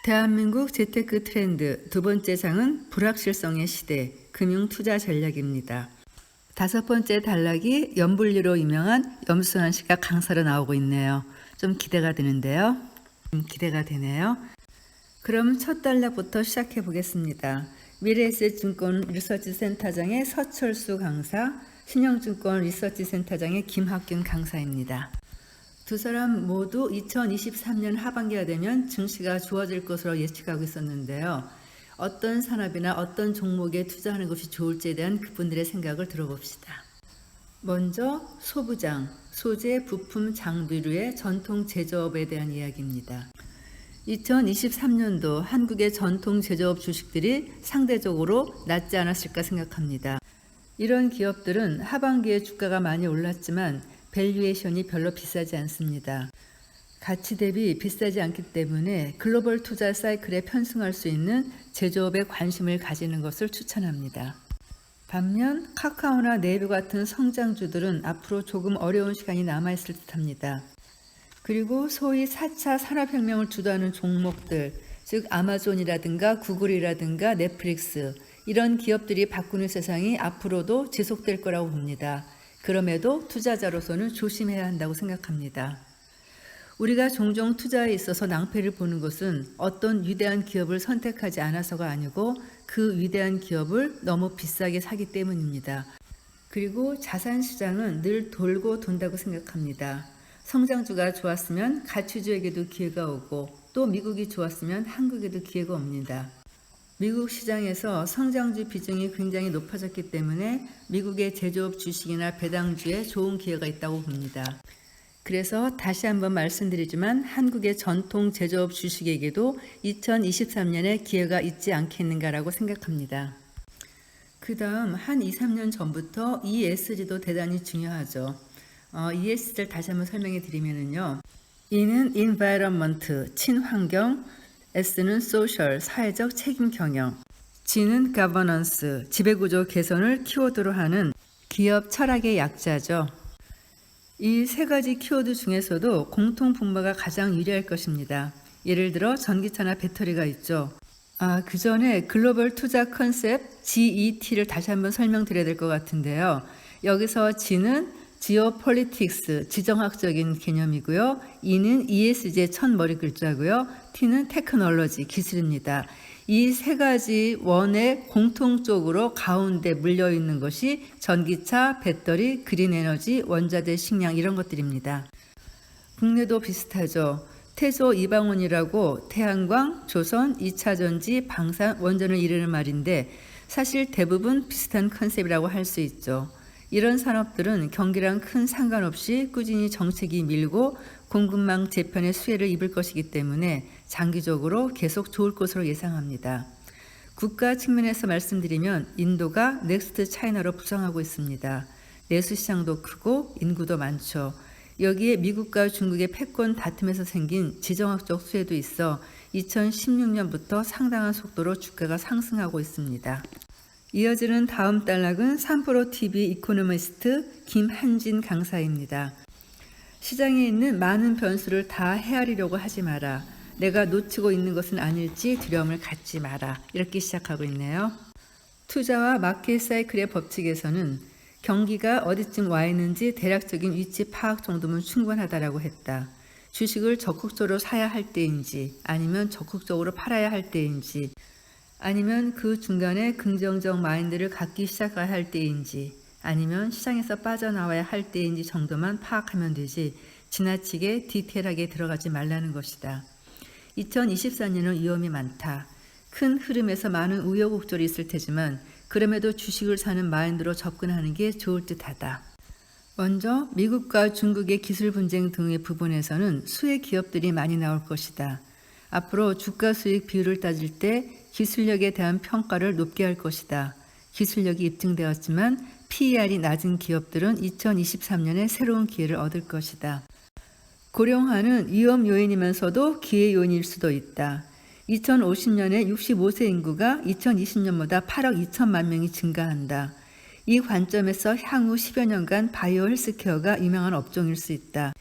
대한민국 재테크 트렌드 두 번째 장은 불확실성의 시대, 금융투자 전략입니다. 다섯 번째 단락이 염불리로 유명한 염수환 씨가 강사로 나오고 있네요. 좀 기대가 되는데요. 기대가 되네요. 그럼 첫 단락부터 시작해 보겠습니다. 미래에셋증권 리서치센터장의 서철수 강사, 신영증권 리서치센터장의 김학균 강사입니다. 두 사람 모두 2023년 하반기가 되면 증시가 좋아질 것으로 예측하고 있었는데요. 어떤 산업이나 어떤 종목에 투자하는 것이 좋을지에 대한 그분들의 생각을 들어봅시다. 먼저 소부장, 소재, 부품, 장비류의 전통 제조업에 대한 이야기입니다. 2023년도 한국의 전통 제조업 주식들이 상대적으로 낮지 않았을까 생각합니다. 이런 기업들은 하반기에 주가가 많이 올랐지만 밸류에이션이 별로 비싸지 않습니다. 가치 대비 비싸지 않기 때문에 글로벌 투자 사이클에 편승할 수 있는 제조업에 관심을 가지는 것을 추천합니다. 반면 카카오나 네이버 같은 성장주들은 앞으로 조금 어려운 시간이 남아있을 듯합니다. 그리고 소위 4차 산업혁명을 주도하는 종목들, 즉 아마존이라든가 구글이라든가 넷플릭스, 이런 기업들이 바꾸는 세상이 앞으로도 지속될 거라고 봅니다. 그럼에도 투자자로서는 조심해야 한다고 생각합니다. 우리가 종종 투자에 있어서 낭패를 보는 것은 어떤 위대한 기업을 선택하지 않아서가 아니고 그 위대한 기업을 너무 비싸게 사기 때문입니다. 그리고 자산시장은 늘 돌고 돈다고 생각합니다. 성장주가 좋았으면 가치주에게도 기회가 오고 또 미국이 좋았으면 한국에도 기회가 옵니다. 미국 시장에서 성장주 비중이 굉장히 높아졌기 때문에 미국의 제조업 주식이나 배당주에 좋은 기회가 있다고 봅니다. 그래서 다시 한번 말씀드리지만 한국의 전통 제조업 주식에게도 2023년에 기회가 있지 않겠는가라고 생각합니다. 그 다음 한 2, 3년 전부터 ESG도 대단히 중요하죠. ESG를 다시 한번 설명해 드리면요. E는 environment, 친환경, S는 social, 사회적 책임 경영, G는 governance, 지배구조 개선을 키워드로 하는 기업 철학의 약자죠. 이 세 가지 키워드 중에서도 공통 분모가 가장 유리할 것입니다. 예를 들어 전기차나 배터리가 있죠. 그 전에 글로벌 투자 컨셉 GET를 다시 한번 설명드려야 될 것 같은데요. 여기서 G는 지오폴리틱스, 지정학적인 개념이고요. E는 ESG의 첫 머리 글자고요. T는 테크놀로지, 기술입니다. 이 세 가지 원의 공통적으로 가운데 물려있는 것이 전기차, 배터리, 그린에너지, 원자재, 식량 이런 것들입니다. 국내도 비슷하죠. 태조 이방원이라고 태양광, 조선, 2차전지, 방산, 원전을 이르는 말인데 사실 대부분 비슷한 컨셉이라고 할 수 있죠. 이런 산업들은 경기랑 큰 상관없이 꾸준히 정책이 밀고 공급망 재편의 수혜를 입을 것이기 때문에 장기적으로 계속 좋을 것으로 예상합니다. 국가 측면에서 말씀드리면 인도가 넥스트 차이나로 부상하고 있습니다. 내수 시장도 크고 인구도 많죠. 여기에 미국과 중국의 패권 다툼에서 생긴 지정학적 수혜도 있어 2016년부터 상당한 속도로 주가가 상승하고 있습니다. 이어지는 다음 단락은 삼프로TV 이코노미스트 김한진 강사입니다. 시장에 있는 많은 변수를 다 헤아리려고 하지 마라. 내가 놓치고 있는 것은 아닐지 두려움을 갖지 마라. 이렇게 시작하고 있네요. 투자와 마켓 사이클의 법칙에서는 경기가 어디쯤 와 있는지 대략적인 위치 파악 정도면 충분하다라고 했다. 주식을 적극적으로 사야 할 때인지 아니면 적극적으로 팔아야 할 때인지 아니면 그 중간에 긍정적 마인드를 갖기 시작해야 할 때인지 아니면 시장에서 빠져나와야 할 때인지 정도만 파악하면 되지 지나치게 디테일하게 들어가지 말라는 것이다. 2024년은 위험이 많다. 큰 흐름에서 많은 우여곡절이 있을 테지만 그럼에도 주식을 사는 마인드로 접근하는 게 좋을 듯하다. 먼저 미국과 중국의 기술 분쟁 등의 부분에서는 수혜 기업들이 많이 나올 것이다. 앞으로 주가 수익 비율을 따질 때 기술력에 대한 평가를 높게 할 것이다. 기술력이 입증되었지만 PER이 낮은 기업들은 2023년에 새로운 기회를 얻을 것이다. 고령화는 위험 요인이면서도 기회 요인일 수도 있다. 2050년에 65세 인구가 2020년보다 8억 2천만 명이 증가한다. 이 관점에서 향후 10여 년간 바이오 헬스케어가 유명한 업종일 수 있다.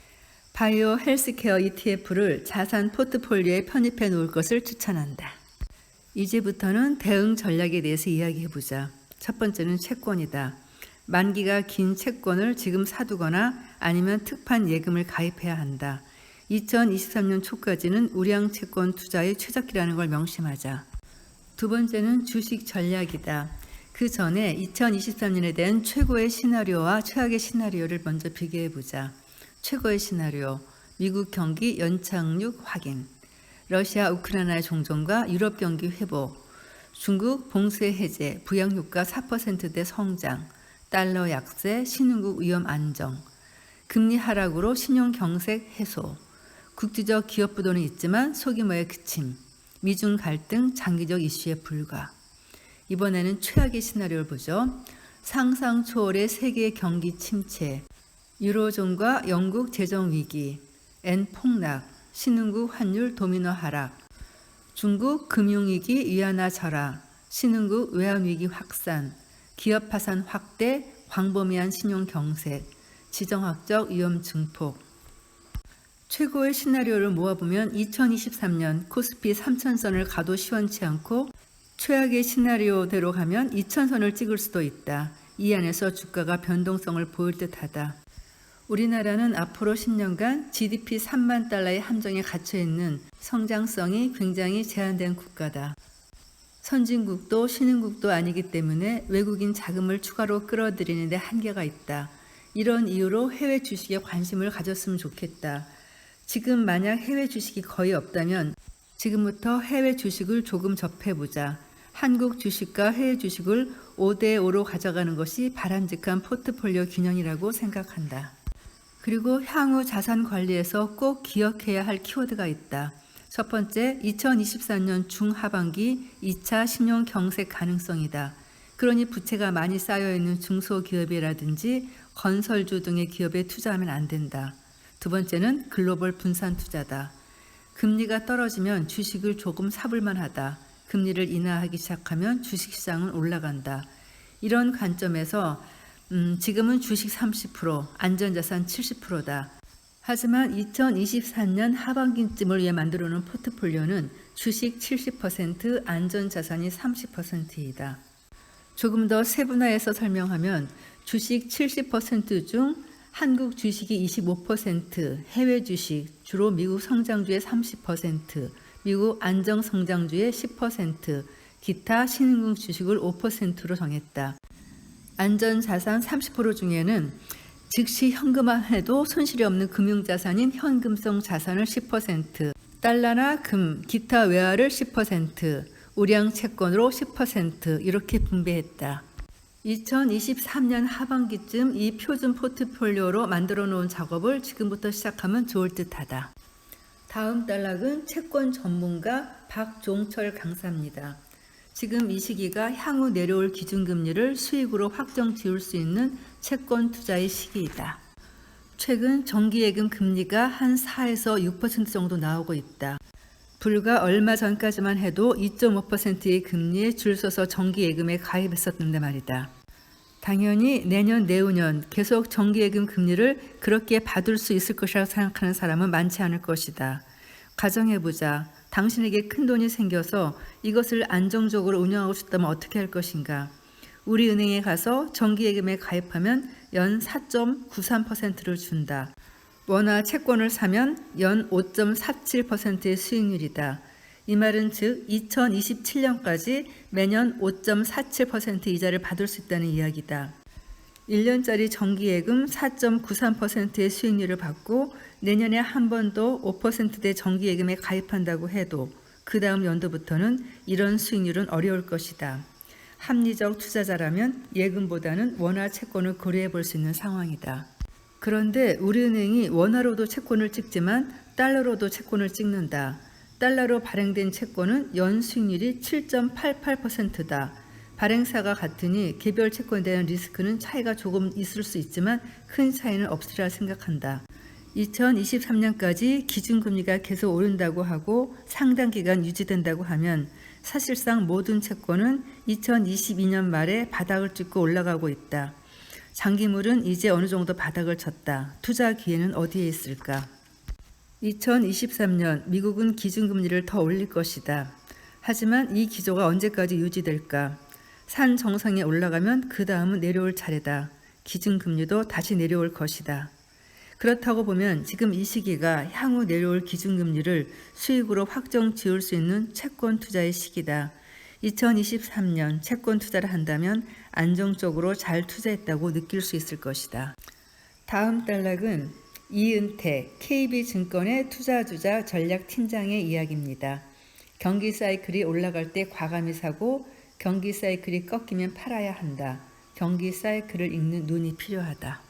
바이오 헬스케어 ETF를 자산 포트폴리오에 편입해 놓을 것을 추천한다. 이제부터는 대응 전략에 대해서 이야기해 보자. 첫 번째는 채권이다. 만기가 긴 채권을 지금 사두거나 아니면 특판 예금을 가입해야 한다. 2023년 초까지는 우량 채권 투자의 최적기라는 걸 명심하자. 두 번째는 주식 전략이다. 그 전에 2023년에 대한 최고의 시나리오와 최악의 시나리오를 먼저 비교해 보자. 최고의 시나리오, 미국 경기 연착륙 확인, 러시아 우크라이나의 종전과 유럽 경기 회복, 중국 봉쇄 해제, 부양효과 4%대 성장, 달러 약세, 신흥국 위험 안정, 금리 하락으로 신용 경색 해소, 국제적 기업 부도는 있지만 소규모의 그침, 미중 갈등, 장기적 이슈에 불과. 이번에는 최악의 시나리오를 보죠. 상상 초월의 세계 경기 침체, 유로존과 영국 재정 위기, 엔 폭락, 신흥국 환율 도미노 하락, 중국 금융위기 위안화 절하, 신흥국 외환위기 확산, 기업 파산 확대, 광범위한 신용 경색, 지정학적 위험 증폭. 최고의 시나리오를 모아보면 2023년 코스피 3000선을 가도 시원치 않고 최악의 시나리오대로 가면 2000선을 찍을 수도 있다. 이 안에서 주가가 변동성을 보일 듯하다. 우리나라는 앞으로 10년간 GDP 3만 달러의 함정에 갇혀있는 성장성이 굉장히 제한된 국가다. 선진국도 신흥국도 아니기 때문에 외국인 자금을 추가로 끌어들이는 데 한계가 있다. 이런 이유로 해외 주식에 관심을 가졌으면 좋겠다. 지금 만약 해외 주식이 거의 없다면 지금부터 해외 주식을 조금 접해보자. 한국 주식과 해외 주식을 5대5로 가져가는 것이 바람직한 포트폴리오 균형이라고 생각한다. 그리고 향후 자산 관리에서 꼭 기억해야 할 키워드가 있다. 첫 번째, 2024년 중하반기 2차 신용 경색 가능성이다. 그러니 부채가 많이 쌓여있는 중소기업이라든지 건설주 등의 기업에 투자하면 안 된다. 두 번째는 글로벌 분산 투자다. 금리가 떨어지면 주식을 조금 사볼만 하다. 금리를 인하하기 시작하면 주식시장은 올라간다. 이런 관점에서 지금은 주식 30%, 안전자산 70%다. 하지만 2024년 하반기쯤을 위해 만들어 놓은 포트폴리오는 주식 70%, 안전자산이 30%이다. 조금 더 세분화해서 설명하면 주식 70%중 한국 주식이 25%, 해외 주식, 주로 미국 성장주의 30%, 미국 안정성장주의 10%, 기타 신흥국 주식을 5%로 정했다. 안전자산 30% 중에는 즉시 현금화해도 손실이 없는 금융자산인 현금성 자산을 10%, 달러나 금, 기타 외화를 10%, 우량 채권으로 10% 이렇게 분배했다. 2023년 하반기쯤 이 표준 포트폴리오로 만들어 놓은 작업을 지금부터 시작하면 좋을 듯하다. 다음 단락은 채권 전문가 박종철 강사입니다. 지금 이 시기가 향후 내려올 기준금리를 수익으로 확정 지을 수 있는 채권 투자의 시기이다. 최근 정기예금 금리가 한 4에서 6% 정도 나오고 있다. 불과 얼마 전까지만 해도 2.5%의 금리에 줄 서서 정기예금에 가입했었는데 말이다. 당연히 내년, 내후년 계속 정기예금 금리를 그렇게 받을 수 있을 것이라고 생각하는 사람은 많지 않을 것이다. 가정해보자. 당신에게 큰 돈이 생겨서 이것을 안정적으로 운영하고 싶다면 어떻게 할 것인가? 우리 은행에 가서 정기예금에 가입하면 연 4.93%를 준다. 원화 채권을 사면 연 5.47%의 수익률이다. 이 말은 즉 2027년까지 매년 5.47% 이자를 받을 수 있다는 이야기다. 1년짜리 정기예금 4.93%의 수익률을 받고 내년에 한 번 더 5%대 정기예금에 가입한다고 해도 그 다음 연도부터는 이런 수익률은 어려울 것이다. 합리적 투자자라면 예금보다는 원화 채권을 고려해 볼 수 있는 상황이다. 그런데 우리은행이 원화로도 채권을 찍지만 달러로도 채권을 찍는다. 달러로 발행된 채권은 연 수익률이 7.88%다. 발행사가 같으니 개별 채권에 대한 리스크는 차이가 조금 있을 수 있지만 큰 차이는 없으리라 생각한다. 2023년까지 기준금리가 계속 오른다고 하고 상당 기간 유지된다고 하면 사실상 모든 채권은 2022년 말에 바닥을 찍고 올라가고 있다. 장기물은 이제 어느 정도 바닥을 쳤다. 투자 기회는 어디에 있을까? 2023년 미국은 기준금리를 더 올릴 것이다. 하지만 이 기조가 언제까지 유지될까? 산 정상에 올라가면 그 다음은 내려올 차례다. 기준금리도 다시 내려올 것이다. 그렇다고 보면 지금 이 시기가 향후 내려올 기준금리를 수익으로 확정 지을 수 있는 채권 투자의 시기다. 2023년 채권 투자를 한다면 안정적으로 잘 투자했다고 느낄 수 있을 것이다. 다음 단락은 이은태 KB증권의 투자주자 전략팀장의 이야기입니다. 경기 사이클이 올라갈 때 과감히 사고 경기 사이클이 꺾이면 팔아야 한다. 경기 사이클을 읽는 눈이 필요하다.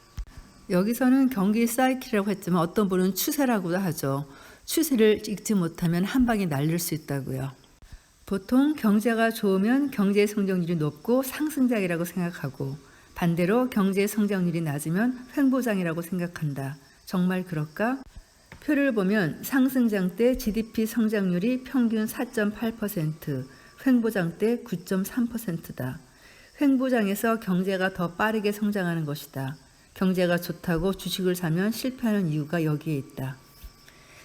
여기서는 경기 사이클이라고 했지만 어떤 분은 추세라고도 하죠. 추세를 읽지 못하면 한 방에 날릴 수 있다고요. 보통 경제가 좋으면 경제 성장률이 높고 상승장이라고 생각하고 반대로 경제 성장률이 낮으면 횡보장이라고 생각한다. 정말 그럴까? 표를 보면 상승장 때 GDP 성장률이 평균 4.8%, 횡보장 때 9.3%다. 횡보장에서 경제가 더 빠르게 성장하는 것이다. 경제가 좋다고 주식을 사면 실패하는 이유가 여기에 있다.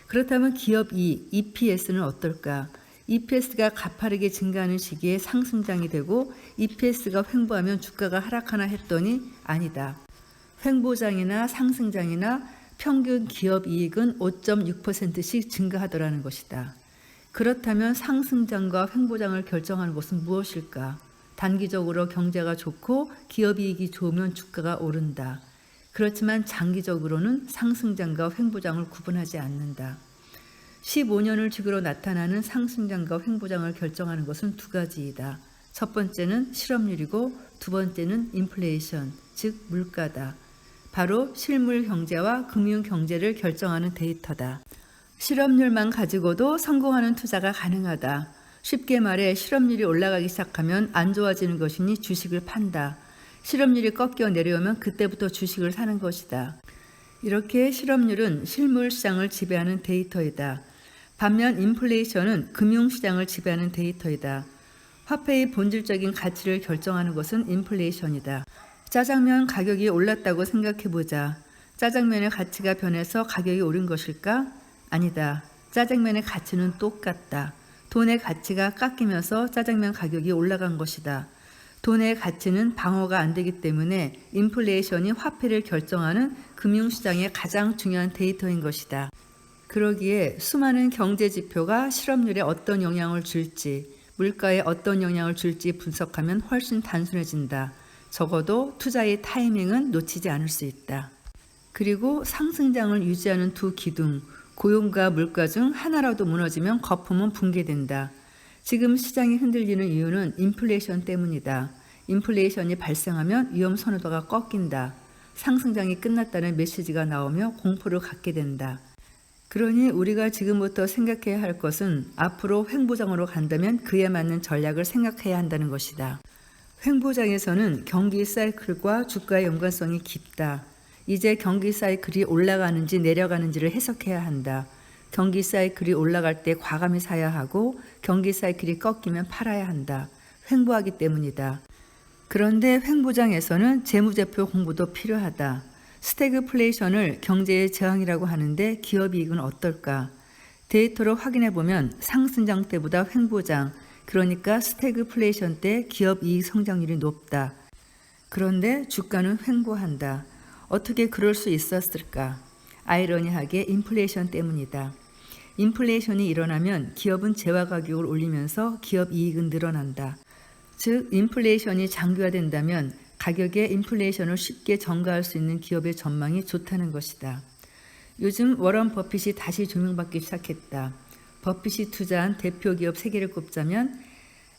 그렇다면 기업 이익, EPS는 어떨까? EPS가 가파르게 증가하는 시기에 상승장이 되고 EPS가 횡보하면 주가가 하락하나 했더니 아니다. 횡보장이나 상승장이나 평균 기업 이익은 5.6%씩 증가하더라는 것이다. 그렇다면 상승장과 횡보장을 결정하는 것은 무엇일까? 단기적으로 경제가 좋고 기업 이익이 좋으면 주가가 오른다. 그렇지만 장기적으로는 상승장과 횡보장을 구분하지 않는다. 15년을 주기로 나타나는 상승장과 횡보장을 결정하는 것은 두 가지이다. 첫 번째는 실업률이고 두 번째는 인플레이션, 즉 물가다. 바로 실물 경제와 금융 경제를 결정하는 데이터다. 실업률만 가지고도 성공하는 투자가 가능하다. 쉽게 말해 실업률이 올라가기 시작하면 안 좋아지는 것이니 주식을 판다. 실업률이 꺾여 내려오면 그때부터 주식을 사는 것이다. 이렇게 실업률은 실물 시장을 지배하는 데이터이다. 반면 인플레이션은 금융시장을 지배하는 데이터이다. 화폐의 본질적인 가치를 결정하는 것은 인플레이션이다. 짜장면 가격이 올랐다고 생각해보자. 짜장면의 가치가 변해서 가격이 오른 것일까? 아니다. 짜장면의 가치는 똑같다. 돈의 가치가 깎이면서 짜장면 가격이 올라간 것이다. 돈의 가치는 방어가 안 되기 때문에 인플레이션이 화폐를 결정하는 금융시장의 가장 중요한 데이터인 것이다. 그러기에 수많은 경제 지표가 실업률에 어떤 영향을 줄지, 물가에 어떤 영향을 줄지 분석하면 훨씬 단순해진다. 적어도 투자의 타이밍은 놓치지 않을 수 있다. 그리고 상승장을 유지하는 두 기둥, 고용과 물가 중 하나라도 무너지면 거품은 붕괴된다. 지금 시장이 흔들리는 이유는 인플레이션 때문이다. 인플레이션이 발생하면 위험 선호도가 꺾인다. 상승장이 끝났다는 메시지가 나오며 공포를 갖게 된다. 그러니 우리가 지금부터 생각해야 할 것은 앞으로 횡보장으로 간다면 그에 맞는 전략을 생각해야 한다는 것이다. 횡보장에서는 경기 사이클과 주가의 연관성이 깊다. 이제 경기 사이클이 올라가는지 내려가는지를 해석해야 한다. 경기 사이클이 올라갈 때 과감히 사야 하고 경기 사이클이 꺾이면 팔아야 한다. 횡보하기 때문이다. 그런데 횡보장에서는 재무제표 공부도 필요하다. 스태그플레이션을 경제의 저항이라고 하는데 기업이익은 어떨까? 데이터로 확인해 보면 상승장 때보다 횡보장, 그러니까 스태그플레이션 때 기업이익 성장률이 높다. 그런데 주가는 횡보한다. 어떻게 그럴 수 있었을까? 아이러니하게 인플레이션 때문이다. 인플레이션이 일어나면 기업은 재화 가격을 올리면서 기업 이익은 늘어난다. 즉 인플레이션이 장기화된다면 가격에 인플레이션을 쉽게 전가할 수 있는 기업의 전망이 좋다는 것이다. 요즘 워런 버핏이 다시 조명받기 시작했다. 버핏이 투자한 대표 기업 3개를 꼽자면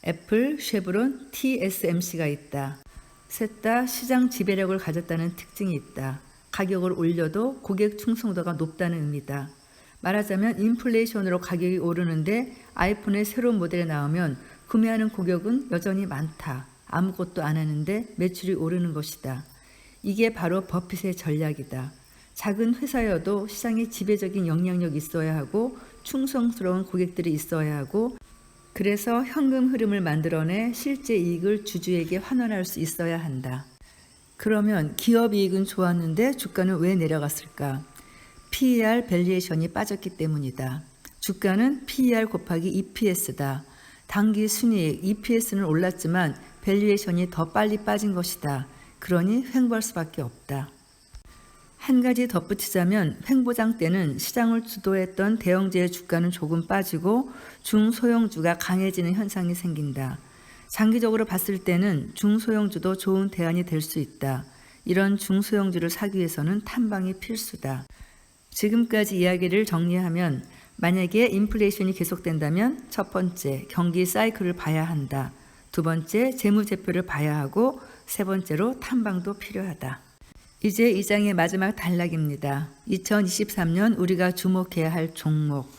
애플, 쉐브론, TSMC가 있다. 셋 다 시장 지배력을 가졌다는 특징이 있다. 가격을 올려도 고객 충성도가 높다는 의미다. 말하자면 인플레이션으로 가격이 오르는데 아이폰의 새로운 모델이 나오면 구매하는 고객은 여전히 많다. 아무것도 안 하는데 매출이 오르는 것이다. 이게 바로 버핏의 전략이다. 작은 회사여도 시장에 지배적인 영향력이 있어야 하고 충성스러운 고객들이 있어야 하고 그래서 현금 흐름을 만들어내 실제 이익을 주주에게 환원할 수 있어야 한다. 그러면 기업 이익은 좋았는데 주가는 왜 내려갔을까? PER 밸류에이션이 빠졌기 때문이다. 주가는 PER 곱하기 EPS다. 당기 순이익 EPS는 올랐지만 밸류에이션이 더 빨리 빠진 것이다. 그러니 횡보할 수밖에 없다. 한 가지 덧붙이자면 횡보장 때는 시장을 주도했던 대형주의 주가는 조금 빠지고 중소형주가 강해지는 현상이 생긴다. 장기적으로 봤을 때는 중소형주도 좋은 대안이 될 수 있다. 이런 중소형주를 사기 위해서는 탐방이 필수다. 지금까지 이야기를 정리하면 만약에 인플레이션이 계속된다면 첫 번째, 경기 사이클을 봐야 한다. 두 번째, 재무제표를 봐야 하고 세 번째로 탐방도 필요하다. 이제 이 장의 마지막 단락입니다. 2023년 우리가 주목해야 할 종목,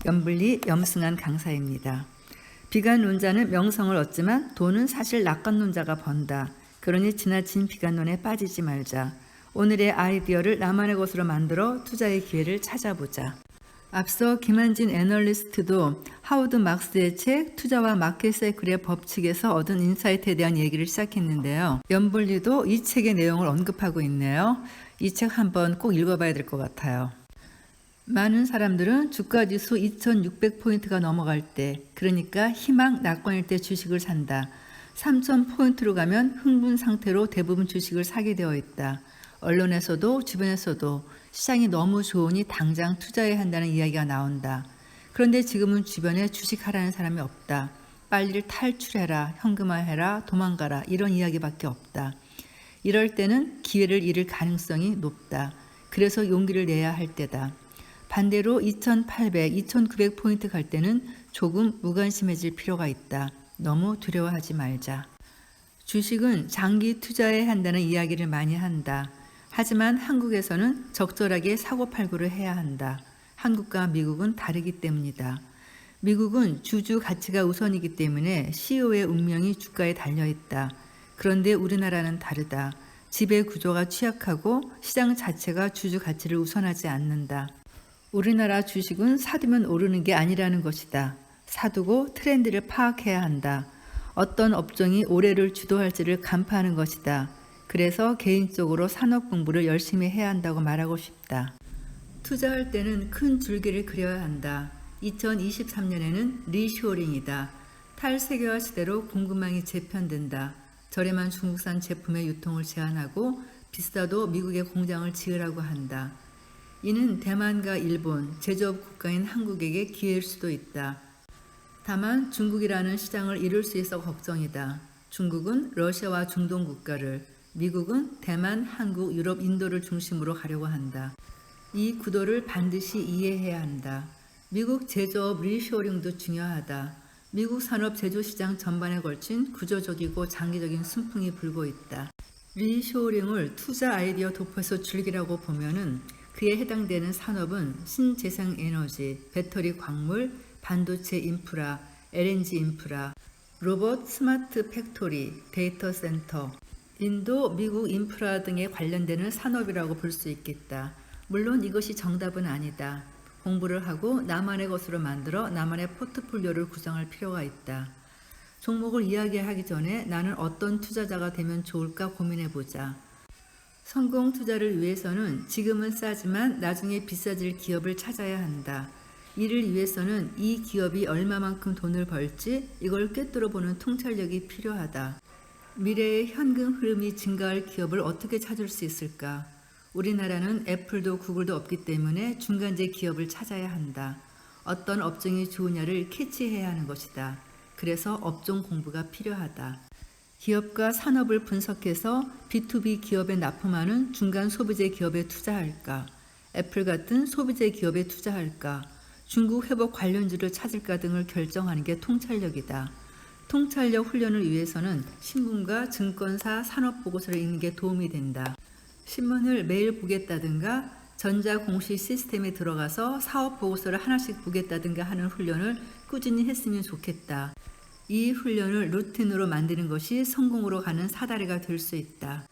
염블리 염승한 강사입니다. 비관론자는 명성을 얻지만 돈은 사실 낙관론자가 번다. 그러니 지나친 비관론에 빠지지 말자. 오늘의 아이디어를 나만의 것으로 만들어 투자의 기회를 찾아보자. 앞서 김한진 애널리스트도 하워드 막스의 책 투자와 마켓 사이클의 법칙에서 얻은 인사이트에 대한 얘기를 시작했는데요. 염블리도 이 책의 내용을 언급하고 있네요. 이 책 한번 꼭 읽어봐야 될 것 같아요. 많은 사람들은 주가지수 2600포인트가 넘어갈 때, 그러니까 희망 낙관일 때 주식을 산다. 3000포인트로 가면 흥분 상태로 대부분 주식을 사게 되어 있다. 언론에서도 주변에서도 시장이 너무 좋으니 당장 투자해야 한다는 이야기가 나온다. 그런데 지금은 주변에 주식하라는 사람이 없다. 빨리 탈출해라, 현금화해라, 도망가라 이런 이야기밖에 없다. 이럴 때는 기회를 잃을 가능성이 높다. 그래서 용기를 내야 할 때다. 반대로 2800, 2900포인트 갈 때는 조금 무관심해질 필요가 있다. 너무 두려워하지 말자. 주식은 장기 투자해야 한다는 이야기를 많이 한다. 하지만 한국에서는 적절하게 사고팔고를 해야 한다. 한국과 미국은 다르기 때문이다. 미국은 주주 가치가 우선이기 때문에 CEO의 운명이 주가에 달려있다. 그런데 우리나라는 다르다. 지배 구조가 취약하고 시장 자체가 주주 가치를 우선하지 않는다. 우리나라 주식은 사두면 오르는 게 아니라는 것이다. 사두고 트렌드를 파악해야 한다. 어떤 업종이 올해를 주도할지를 간파하는 것이다. 그래서 개인적으로 산업 공부를 열심히 해야 한다고 말하고 싶다. 투자할 때는 큰 줄기를 그려야 한다. 2023년에는 리쇼링이다. 탈세계화 시대로 공급망이 재편된다. 저렴한 중국산 제품의 유통을 제한하고 비싸도 미국에 공장을 지으라고 한다. 이는 대만과 일본, 제조업 국가인 한국에게 기회일 수도 있다. 다만 중국이라는 시장을 이룰 수 있어 걱정이다. 중국은 러시아와 중동 국가를, 미국은 대만, 한국, 유럽, 인도를 중심으로 가려고 한다. 이 구도를 반드시 이해해야 한다. 미국 제조업 리쇼링도 중요하다. 미국 산업 제조시장 전반에 걸친 구조적이고 장기적인 순풍이 불고 있다. 리쇼링을 투자 아이디어 도표에서 즐기라고 보면은 그에 해당되는 산업은 신재생에너지, 배터리 광물, 반도체 인프라, LNG 인프라, 로봇 스마트 팩토리, 데이터 센터, 인도, 미국 인프라 등에 관련되는 산업이라고 볼 수 있겠다. 물론 이것이 정답은 아니다. 공부를 하고 나만의 것으로 만들어 나만의 포트폴리오를 구성할 필요가 있다. 종목을 이야기하기 전에 나는 어떤 투자자가 되면 좋을까 고민해보자. 성공 투자를 위해서는 지금은 싸지만 나중에 비싸질 기업을 찾아야 한다. 이를 위해서는 이 기업이 얼마만큼 돈을 벌지 이걸 꿰뚫어 보는 통찰력이 필요하다. 미래의 현금 흐름이 증가할 기업을 어떻게 찾을 수 있을까? 우리나라는 애플도 구글도 없기 때문에 중간재 기업을 찾아야 한다. 어떤 업종이 좋으냐를 캐치해야 하는 것이다. 그래서 업종 공부가 필요하다. 기업과 산업을 분석해서 B2B 기업에 납품하는 중간 소비재 기업에 투자할까? 애플 같은 소비재 기업에 투자할까? 중국 회복 관련주를 찾을까 등을 결정하는 게 통찰력이다. 통찰력 훈련을 위해서는 신문과 증권사 산업보고서를 읽는 게 도움이 된다. 신문을 매일 보겠다든가 전자공시 시스템에 들어가서 사업보고서를 하나씩 보겠다든가 하는 훈련을 꾸준히 했으면 좋겠다. 이 훈련을 루틴으로 만드는 것이 성공으로 가는 사다리가 될 수 있다.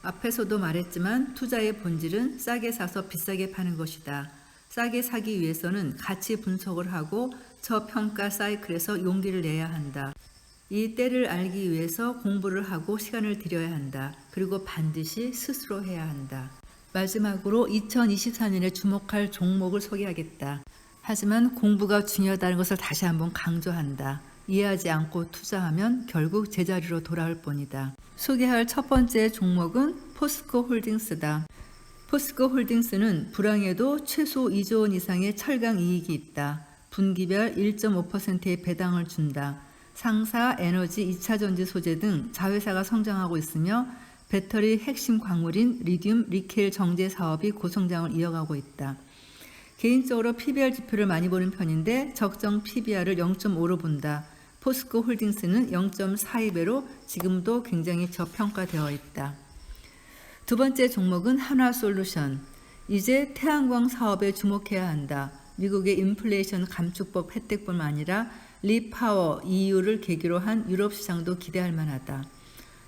앞에서도 말했지만 투자의 본질은 싸게 사서 비싸게 파는 것이다. 싸게 사기 위해서는 가치 분석을 하고 저평가 사이클에서 용기를 내야 한다. 이 때를 알기 위해서 공부를 하고 시간을 들여야 한다. 그리고 반드시 스스로 해야 한다. 마지막으로 2024년에 주목할 종목을 소개하겠다. 하지만 공부가 중요하다는 것을 다시 한번 강조한다. 이해하지 않고 투자하면 결국 제자리로 돌아올 뿐이다. 소개할 첫 번째 종목은 포스코 홀딩스다. 포스코 홀딩스는 불황에도 최소 2조 원 이상의 철강 이익이 있다. 분기별 1.5%의 배당을 준다. 상사, 에너지, 2차 전지 소재 등 자회사가 성장하고 있으며 배터리 핵심 광물인 리튬, 니켈 정제 사업이 고성장을 이어가고 있다. 개인적으로 PBR 지표를 많이 보는 편인데 적정 PBR을 0.5로 본다. 포스코 홀딩스는 0.42배로 지금도 굉장히 저평가되어 있다. 두 번째 종목은 한화솔루션. 이제 태양광 사업에 주목해야 한다. 미국의 인플레이션 감축법 혜택뿐만 아니라 리파워 EU를 계기로 한 유럽 시장도 기대할 만하다.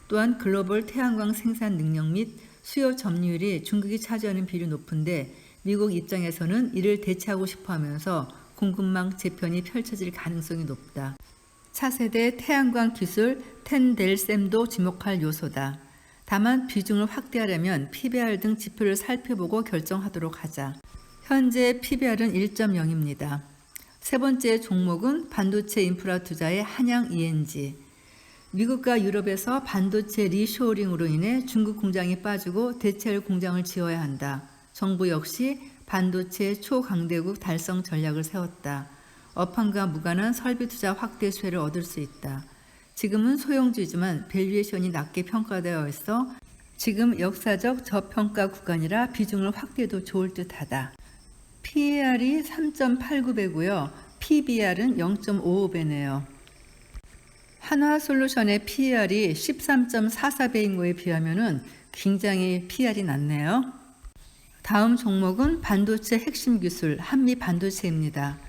또한 글로벌 태양광 생산 능력 및 수요 점유율이 중국이 차지하는 비율이 높은데 미국 입장에서는 이를 대체하고 싶어 하면서 공급망 재편이 펼쳐질 가능성이 높다. 차세대 태양광 기술 텐델셈도 주목할 요소다. 다만 비중을 확대하려면 PBR 등 지표를 살펴보고 결정하도록 하자. 현재 PBR은 1.0입니다. 세 번째 종목은 반도체 인프라 투자의 한양 ENG. 미국과 유럽에서 반도체 리쇼어링으로 인해 중국 공장이 빠지고 대체할 공장을 지어야 한다. 정부 역시 반도체 초강대국 달성 전략을 세웠다. 업황과 무관한 설비 투자 확대 수혜를 얻을 수 있다. 지금은 소형주이지만 밸류에이션이 낮게 평가되어 있어 지금 역사적 저평가 구간이라 비중을 확대해도 좋을 듯하다. PER이 3.89배고요. PBR은 0.55배네요. 한화솔루션의 PER이 13.44배인 거에 비하면 굉장히 PER이 낮네요. 다음 종목은 반도체 핵심 기술 한미반도체입니다.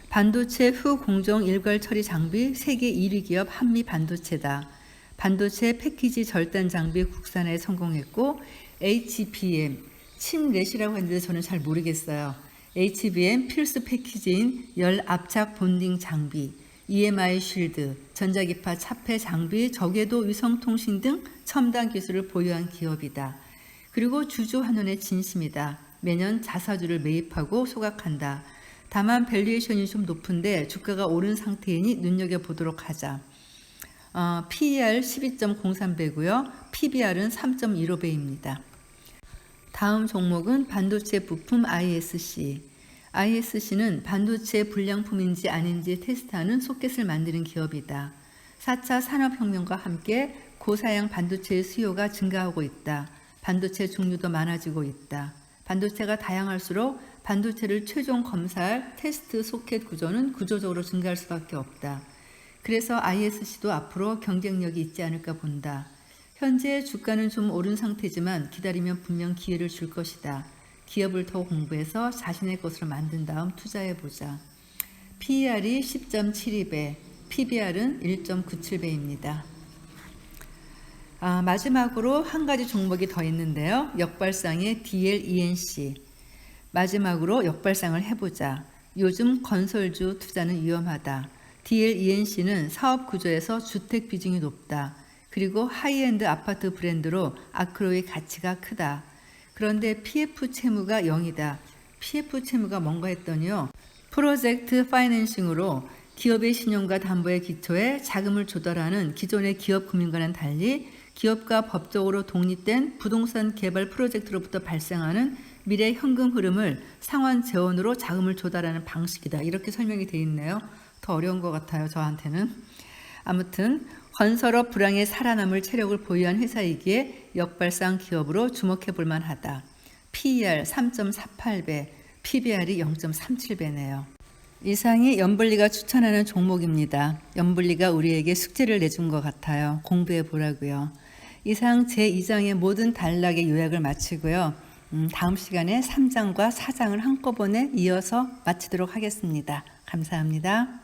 반도체 후 공정 일괄 처리 장비 세계 1위 기업 한미반도체다. 반도체 패키지 절단 장비 국산화에 성공했고 HBM, 침렛이라고 했는데 저는 잘 모르겠어요. HBM 필수 패키지인 열 압착 본딩 장비, EMI 쉴드, 전자기파 차폐 장비, 저궤도 위성통신 등 첨단 기술을 보유한 기업이다. 그리고 주주 환원의 진심이다. 매년 자사주를 매입하고 소각한다. 다만 밸류에이션이 좀 높은데 주가가 오른 상태이니 눈여겨보도록 하자. PER 12.03배고요. PBR은 3.15배입니다. 다음 종목은 반도체 부품 ISC. ISC는 반도체 불량품인지 아닌지 테스트하는 소켓을 만드는 기업이다. 4차 산업혁명과 함께 고사양 반도체의 수요가 증가하고 있다. 반도체 종류도 많아지고 있다. 반도체가 다양할수록 반도체를 최종 검사할 테스트 소켓 구조는 구조적으로 증가할 수밖에 없다. 그래서 ISC도 앞으로 경쟁력이 있지 않을까 본다. 현재 주가는 좀 오른 상태지만 기다리면 분명 기회를 줄 것이다. 기업을 더 공부해서 자신의 것으로 만든 다음 투자해보자. PER이 10.72배, PBR은 1.97배입니다. 마지막으로 한 가지 종목이 더 있는데요. 역발상의 DLENC. 마지막으로 역발상을 해보자. 요즘 건설주 투자는 위험하다. DLENC는 사업 구조에서 주택 비중이 높다. 그리고 하이엔드 아파트 브랜드로 아크로의 가치가 크다. 그런데 PF 채무가 0이다. PF 채무가 뭔가 했더니요. 프로젝트 파이낸싱으로 기업의 신용과 담보에 기초해 자금을 조달하는 기존의 기업 금융과는 달리 기업과 법적으로 독립된 부동산 개발 프로젝트로부터 발생하는 미래 현금 흐름을 상환 재원으로 자금을 조달하는 방식이다. 이렇게 설명이 되어 있네요. 더 어려운 것 같아요. 저한테는. 아무튼 건설업 불황에 살아남을 체력을 보유한 회사이기에 역발상 기업으로 주목해 볼 만하다. PER 3.48배, PBR이 0.37배네요. 이상이 연불리가 추천하는 종목입니다. 연불리가 우리에게 숙제를 내준 것 같아요. 공부해 보라고요. 이상 제2장의 모든 단락의 요약을 마치고요. 다음 시간에 3장과 4장을 한꺼번에 이어서 마치도록 하겠습니다. 감사합니다.